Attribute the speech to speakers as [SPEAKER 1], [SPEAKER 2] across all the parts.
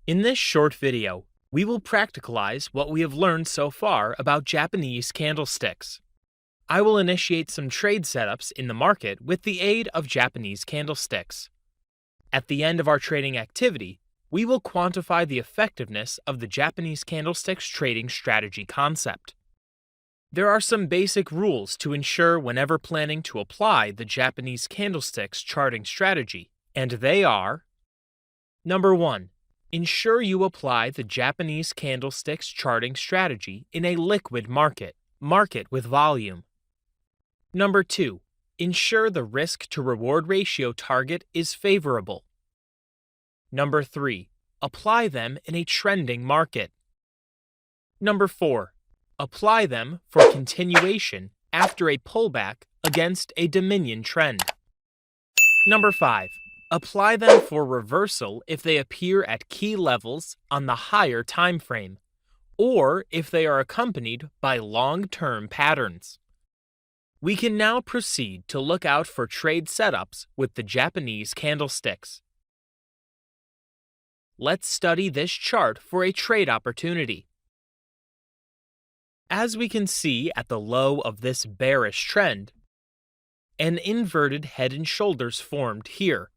[SPEAKER 1] In this short video, we will practicalize what we have learned so far about Japanese candlesticks. I will initiate some trade setups in the market with the aid of Japanese candlesticks. At the end of our trading activity, we will quantify the effectiveness of the Japanese candlesticks trading strategy concept. There are some basic rules to ensure whenever planning to apply the Japanese candlesticks charting strategy, and they are: Number 1. Ensure you apply the Japanese candlesticks charting strategy in a liquid market with volume. Number 2. Ensure the risk-to-reward ratio target is favorable. Number 3. Apply them in a trending market. Number 4. Apply them for continuation after a pullback against a dominion trend. Number 5. Apply them for reversal if they appear at key levels on the higher time frame, or if they are accompanied by long-term patterns. We can now proceed to look out for trade setups with the Japanese candlesticks. Let's study this chart for a trade opportunity. As we can see at the low of this bearish trend, an inverted head and shoulders formed here.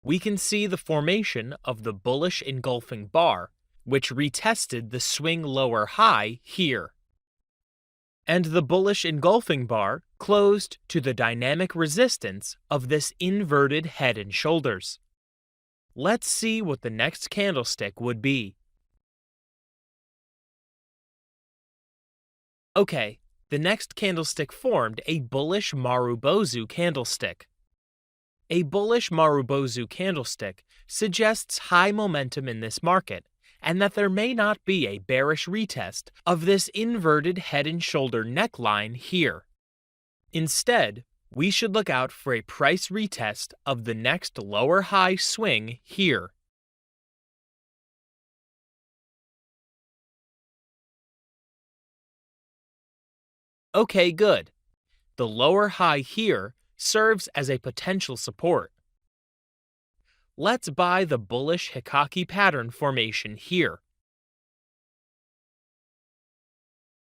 [SPEAKER 1] We can see the formation of the bullish engulfing bar, which retested the swing lower high here. And the bullish engulfing bar closed to the dynamic resistance of this inverted head and shoulders. Let's see what the next candlestick would be. Okay, the next candlestick formed a bullish Marubozu candlestick. A bullish Marubozu candlestick suggests high momentum in this market and that there may not be a bearish retest of this inverted head and shoulder neckline here. Instead, we should look out for a price retest of the next lower high swing here. Okay, good. The lower high here serves as a potential support. Let's buy the bullish Hikaki pattern formation here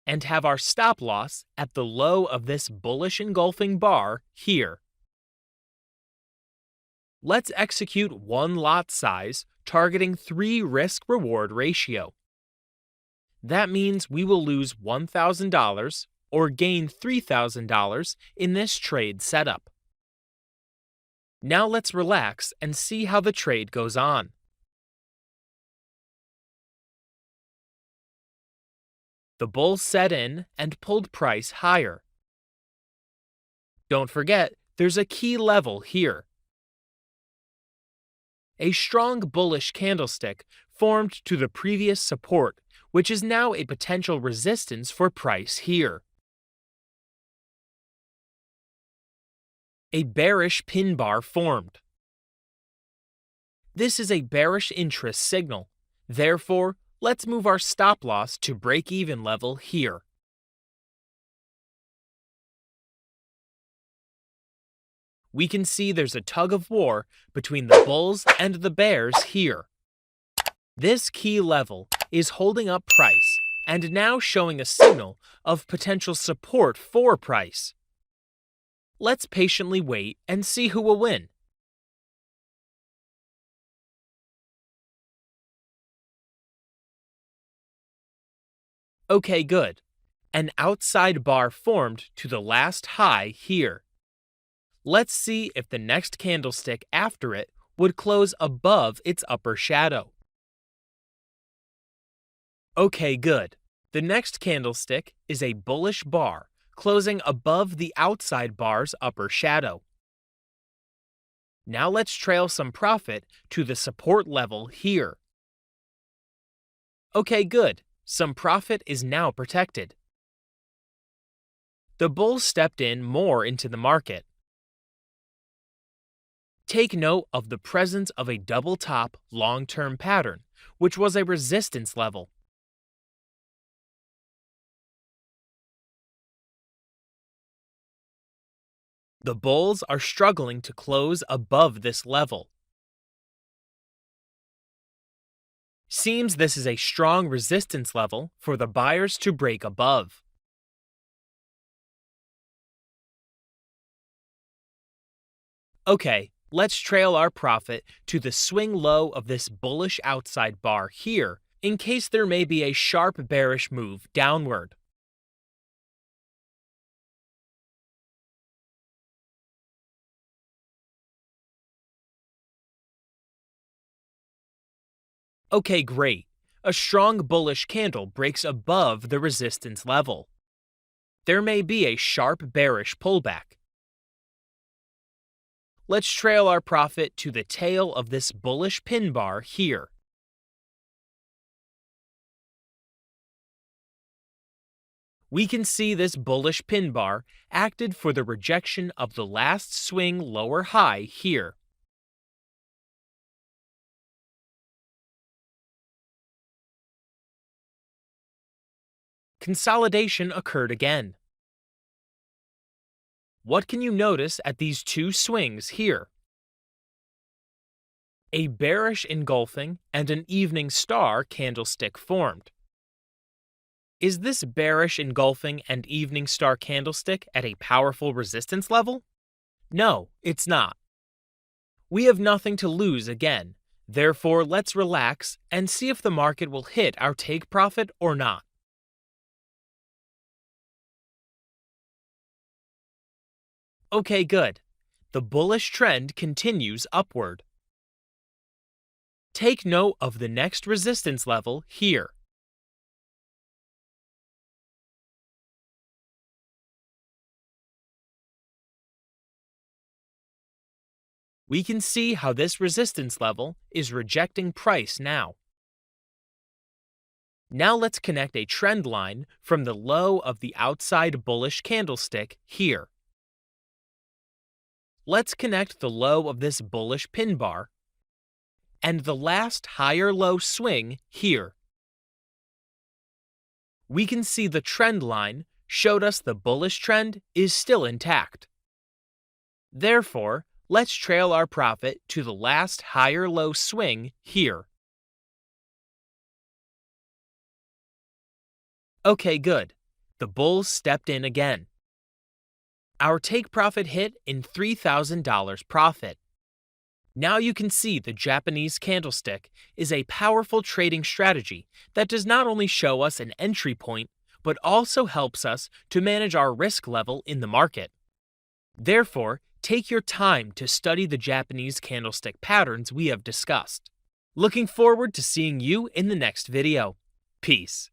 [SPEAKER 1] and have our stop loss at the low of this bullish engulfing bar here. Let's execute one lot size targeting 3 risk-reward ratio. That means we will lose $1,000 or gain $3,000 in this trade setup. Now let's relax and see how the trade goes on. The bull set in and pulled price higher. Don't forget, there's a key level here. A strong bullish candlestick formed to the previous support, which is now a potential resistance for price here. A bearish pin bar formed. This is a bearish interest signal. Therefore, let's move our stop loss to break-even level here. We can see there's a tug of war between the bulls and the bears here. This key level is holding up price and now showing a signal of potential support for price. Let's patiently wait and see who will win. Okay, good. An outside bar formed to the last high here. Let's see if the next candlestick after it would close above its upper shadow. Okay, good. The next candlestick is a bullish bar closing above the outside bar's upper shadow. Now let's trail some profit to the support level here. Okay, good. Some profit is now protected. The bulls stepped in more into the market. Take note of the presence of a double top long-term pattern, which was a resistance level. The bulls are struggling to close above this level. Seems this is a strong resistance level for the buyers to break above. Okay, let's trail our profit to the swing low of this bullish outside bar here in case there may be a sharp bearish move downward. Okay, great. A strong bullish candle breaks above the resistance level. There may be a sharp bearish pullback. Let's trail our profit to the tail of this bullish pin bar here. We can see this bullish pin bar acted for the rejection of the last swing lower high here. Consolidation occurred again. What can you notice at these two swings here? A bearish engulfing and an evening star candlestick formed. Is this bearish engulfing and evening star candlestick at a powerful resistance level? No, it's not. We have nothing to lose again, therefore let's relax and see if the market will hit our take profit or not. Okay, good. The bullish trend continues upward. Take note of the next resistance level here. We can see how this resistance level is rejecting price now. Now let's connect a trend line from the low of the outside bullish candlestick here. Let's connect the low of this bullish pin bar and the last higher low swing here. We can see the trend line showed us the bullish trend is still intact. Therefore, let's trail our profit to the last higher low swing here. Okay, good. The bulls stepped in again. Our take profit hit in $3,000 profit. Now you can see the Japanese candlestick is a powerful trading strategy that does not only show us an entry point, but also helps us to manage our risk level in the market. Therefore, take your time to study the Japanese candlestick patterns we have discussed. Looking forward to seeing you in the next video. Peace.